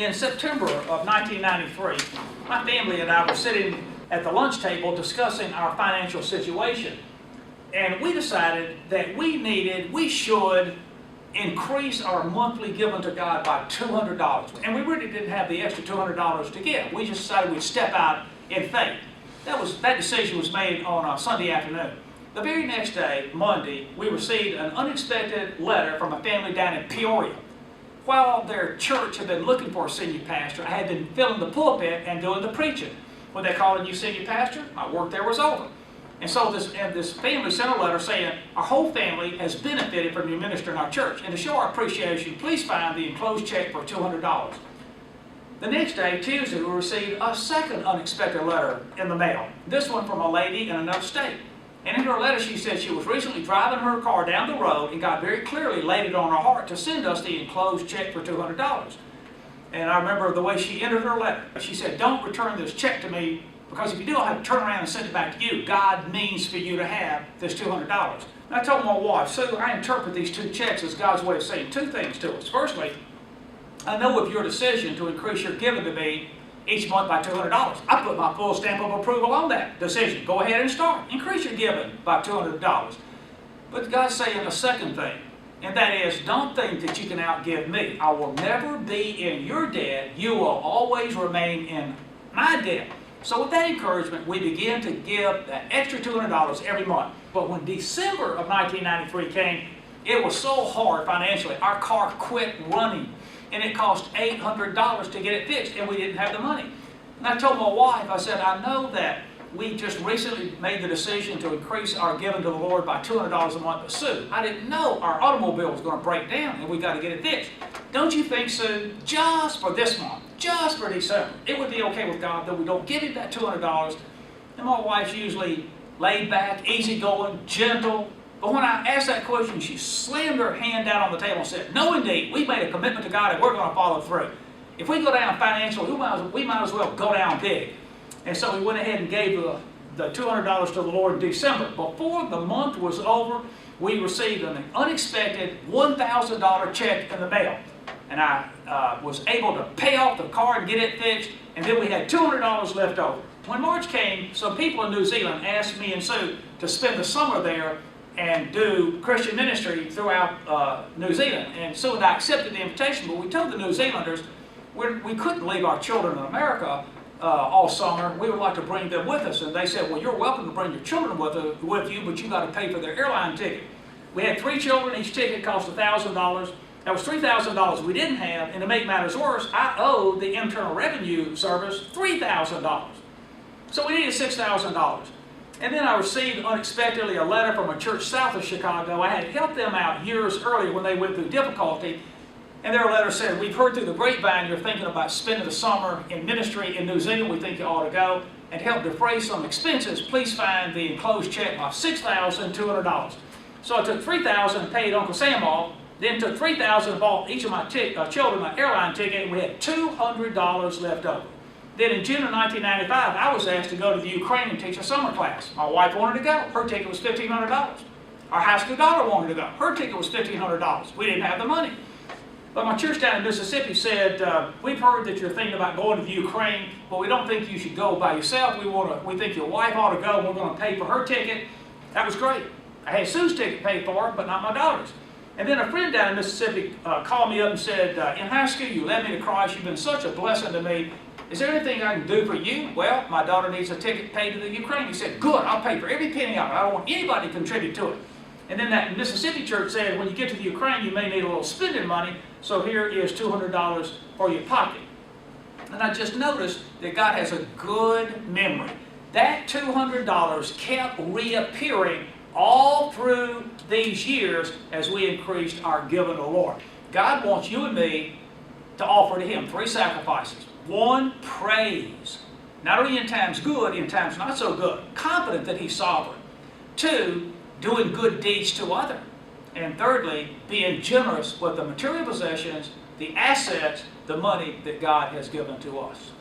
In September of 1993, my family and I were sitting at the lunch table discussing our financial situation. And we decided that we should increase our monthly giving to God by $200. And we really didn't have the extra $200 to give. We just decided we'd step out in faith. That decision was made on a Sunday afternoon. The very next day, Monday, we received an unexpected letter from a family down in Peoria. While their church had been looking for a senior pastor, I had been filling the pulpit and doing the preaching. When they called a new senior pastor, my work there was over. And so this family sent a letter saying, our whole family has benefited from your minister in our church. And to show our appreciation, please find the enclosed check for $200. The next day, Tuesday, we received a second unexpected letter in the mail. This one from a lady in another state. And in her letter, she said she was recently driving her car down the road and God very clearly laid it on her heart to send us the enclosed check for $200. And I remember the way she entered her letter. She said, don't return this check to me, because if you do, I'll have to turn around and send it back to you. God means for you to have this $200. And I told my wife, Sue, I interpret these two checks as God's way of saying two things to us. Firstly, I know of your decision to increase your giving to me each month by $200. I put my full stamp of approval on that decision. Go ahead and start. Increase your giving by $200. But God's saying a second thing, and that is, don't think that you can outgive me. I will never be in your debt. You will always remain in my debt. So with that encouragement, we began to give that extra $200 every month. But when December of 1993 came, it was so hard financially. Our car quit running, and it cost $800 to get it fixed, and we didn't have the money. And I told my wife, I said, I know that we just recently made the decision to increase our giving to the Lord by $200 a month, but Sue, I didn't know our automobile was going to break down, and we got to get it fixed. Don't you think, Sue, just for this month, just for December, it would be okay with God that we don't give him that $200? And my wife's usually laid back, easygoing, gentle. But when I asked that question, she slammed her hand down on the table and said, no, indeed, we've made a commitment to God and we're going to follow through. If we go down financially, we might as well go down big. And so we went ahead and gave the $200 to the Lord in December. Before the month was over, we received an unexpected $1,000 check in the mail. And I was able to pay off the car and get it fixed, and then we had $200 left over. When March came, some people in New Zealand asked me and Sue to spend the summer there and do Christian ministry throughout New Zealand. And Sue and I accepted the invitation, but we told the New Zealanders we couldn't leave our children in America all summer. We would like to bring them with us. And they said, well, you're welcome to bring your children with you, but you got to pay for their airline ticket. We had 3 children. Each ticket cost $1,000. That was $3,000 we didn't have, and to make matters worse, I owed the Internal Revenue Service $3,000. So we needed $6,000. And then I received unexpectedly a letter from a church south of Chicago. I had helped them out years earlier when they went through difficulty, and their letter said, we've heard through the grapevine you're thinking about spending the summer in ministry in New Zealand. We think you ought to go. And to help defray some expenses, please find the enclosed check of $6,200. So I took $3,000 and paid Uncle Sam off, then took $3,000 and bought each of my children an airline ticket, and we had $200 left over. Then in June of 1995, I was asked to go to the Ukraine and teach a summer class. My wife wanted to go. Her ticket was $1,500. Our high school daughter wanted to go. Her ticket was $1,500. We didn't have the money. But my church down in Mississippi said, we've heard that you're thinking about going to the Ukraine, but we don't think you should go by yourself. We think your wife ought to go, and we're going to pay for her ticket. That was great. I had Sue's ticket paid for, but not my daughter's. And then a friend down in Mississippi called me up and said, in high school you led me to Christ. You've been such a blessing to me. Is there anything I can do for you? Well, my daughter needs a ticket paid to the Ukraine. He said, good, I'll pay for every penny of it. I don't want anybody to contribute to it. And then that Mississippi church said, when you get to the Ukraine, you may need a little spending money, so here is $200 for your pocket. And I just noticed that God has a good memory. That $200 kept reappearing all through these years as we increased our giving to the Lord. God wants you and me to offer to Him 3 sacrifices. 1, praise. Not only in times good, in times not so good. Confident that He's sovereign. 2, doing good deeds to others. And thirdly, being generous with the material possessions, the assets, the money that God has given to us.